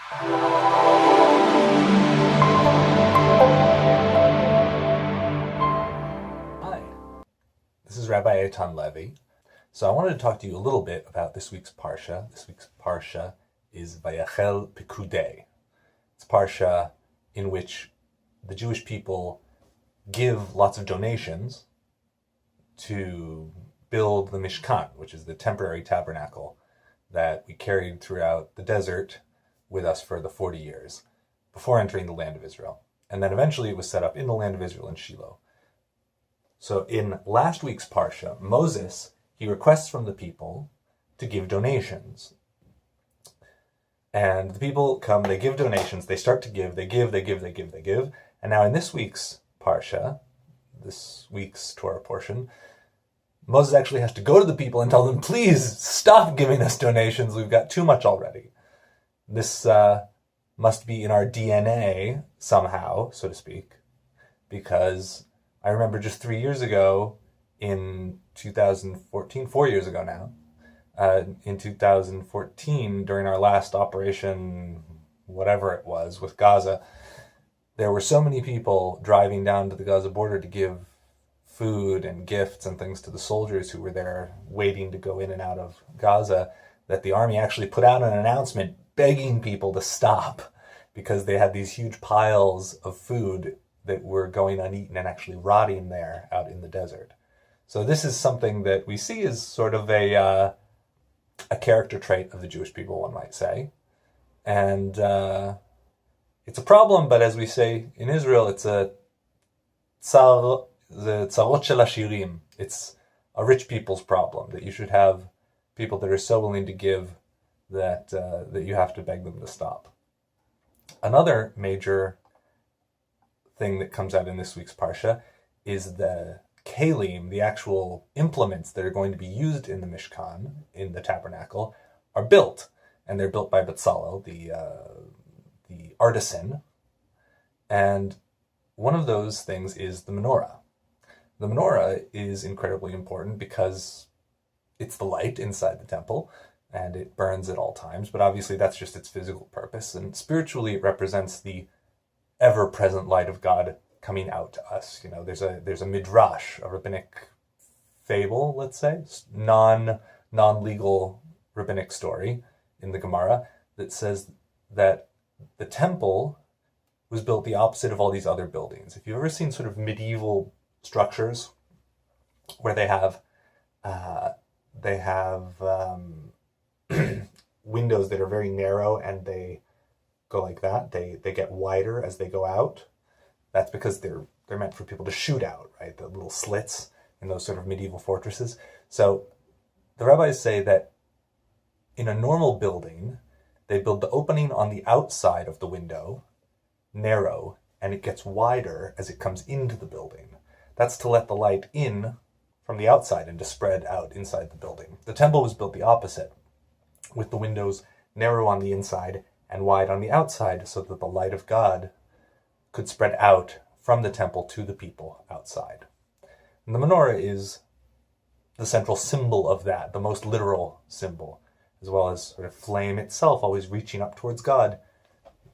Hi, this is Rabbi Levi. So I wanted to talk to you a little bit about this week's Parsha. This week's Parsha is Vayakhel-Pekudei. It's Parsha in which the Jewish people give lots of donations to build the mishkan, which is the temporary tabernacle that we carried throughout the desert with us for the 40 years before entering the land of Israel. And then eventually it was set up in the land of Israel in Shiloh. So in last week's Parsha, Moses, he requests from the people to give donations. And the people come, they give donations, they start to give, they give. And now in this week's Parsha, this week's Torah portion, Moses actually has to go to the people and tell them, please stop giving us donations, we've got too much already. This must be in our DNA somehow, so to speak, because I remember just 3 years ago, in 2014, 4 years ago now, in 2014, during our last operation, whatever it was, with Gaza, there were so many people driving down to the Gaza border to give food and gifts and things to the soldiers who were there waiting to go in and out of Gaza, that the army actually put out an announcement begging people to stop because they had these huge piles of food that were going uneaten and actually rotting there out in the desert. So this is something that we see as sort of a character trait of the Jewish people, one might say. And it's a problem, but as we say in Israel, it's a tzarot shel ashirim. It's a rich people's problem, that you should have people that are so willing to give that you have to beg them to stop. Another major thing that comes out in this week's Parsha is the kalim, the actual implements that are going to be used in the mishkan, in the tabernacle, are built. And they're built by Bezalel, the artisan. And one of those things is the menorah. The menorah is incredibly important because it's the light inside the temple, and it burns at all times, but obviously that's just its physical purpose. And spiritually, it represents the ever-present light of God coming out to us. You know, there's a midrash, a rabbinic fable, let's say, non-legal rabbinic story in the Gemara that says that the temple was built the opposite of all these other buildings. If you've ever seen sort of medieval structures where they have windows that are very narrow and they go like that. They get wider as they go out. That's because they're meant for people to shoot out, right? The little slits in those sort of medieval fortresses. So the rabbis say that in a normal building, they build the opening on the outside of the window narrow, and it gets wider as it comes into the building. That's to let the light in from the outside and to spread out inside the building. The temple was built the opposite, with the windows narrow on the inside and wide on the outside, so that the light of God could spread out from the temple to the people outside. And the menorah is the central symbol of that, the most literal symbol, as well as sort of flame itself always reaching up towards God,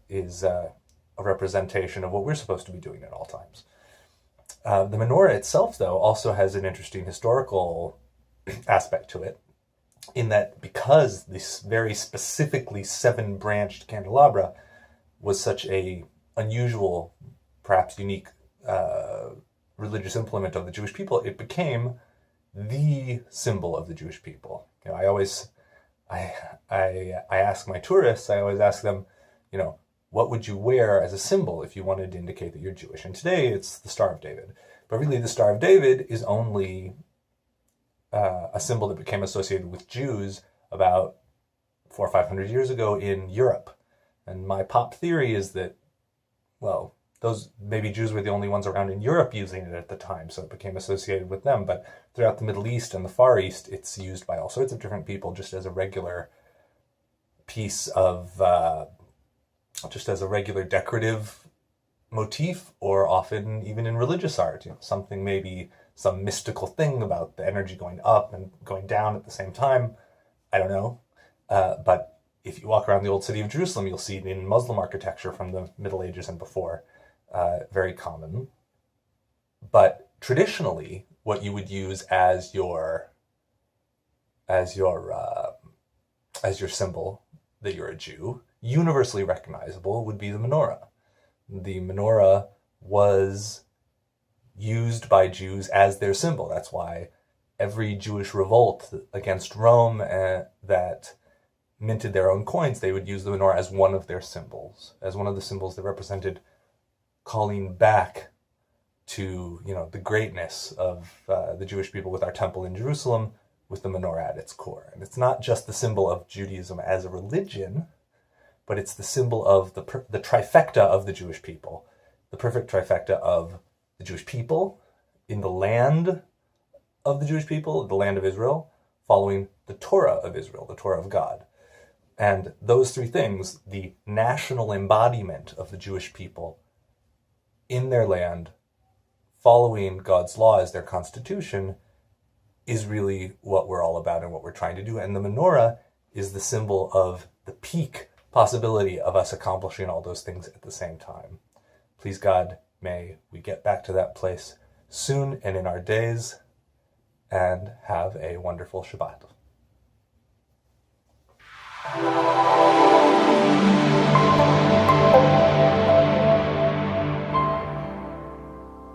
is a representation of what we're supposed to be doing at all times. The menorah itself, though, also has an interesting historical aspect to it, in that because this very specifically 7-branched candelabra was such a unusual, perhaps unique religious implement of the Jewish people, it became the symbol of the Jewish people. You know, I ask my tourists, I always ask them, you know, what would you wear as a symbol if you wanted to indicate that you're Jewish? And today it's the Star of David. But really the Star of David is only a symbol that became associated with Jews about 400 or 500 years ago in Europe. And my pop theory is that, well, those maybe Jews were the only ones around in Europe using it at the time, so it became associated with them. But throughout the Middle East and the Far East, it's used by all sorts of different people just as a regular piece of, just as a regular decorative motif, or often even in religious art. You know, something, maybe some mystical thing about the energy going up and going down at the same time. I don't know. But if you walk around the old city of Jerusalem, you'll see it in Muslim architecture from the Middle Ages and before, very common. But traditionally, what you would use as your symbol that you're a Jew, universally recognizable, would be the menorah. The menorah was used by Jews as their symbol. That's why every Jewish revolt against Rome that minted their own coins, they would use the menorah as one of their symbols, as one of the symbols that represented calling back to, the greatness of the Jewish people with our temple in Jerusalem, with the menorah at its core. And it's not just the symbol of Judaism as a religion, but it's the symbol of the trifecta of the Jewish people, the perfect trifecta of the Jewish people in the land of the Jewish people, the land of Israel, following the Torah of Israel, the Torah of God. And those three things, the national embodiment of the Jewish people in their land, following God's law as their constitution, is really what we're all about and what we're trying to do. And the menorah is the symbol of the peak possibility of us accomplishing all those things at the same time. Please God, may we get back to that place soon and in our days, and have a wonderful Shabbat.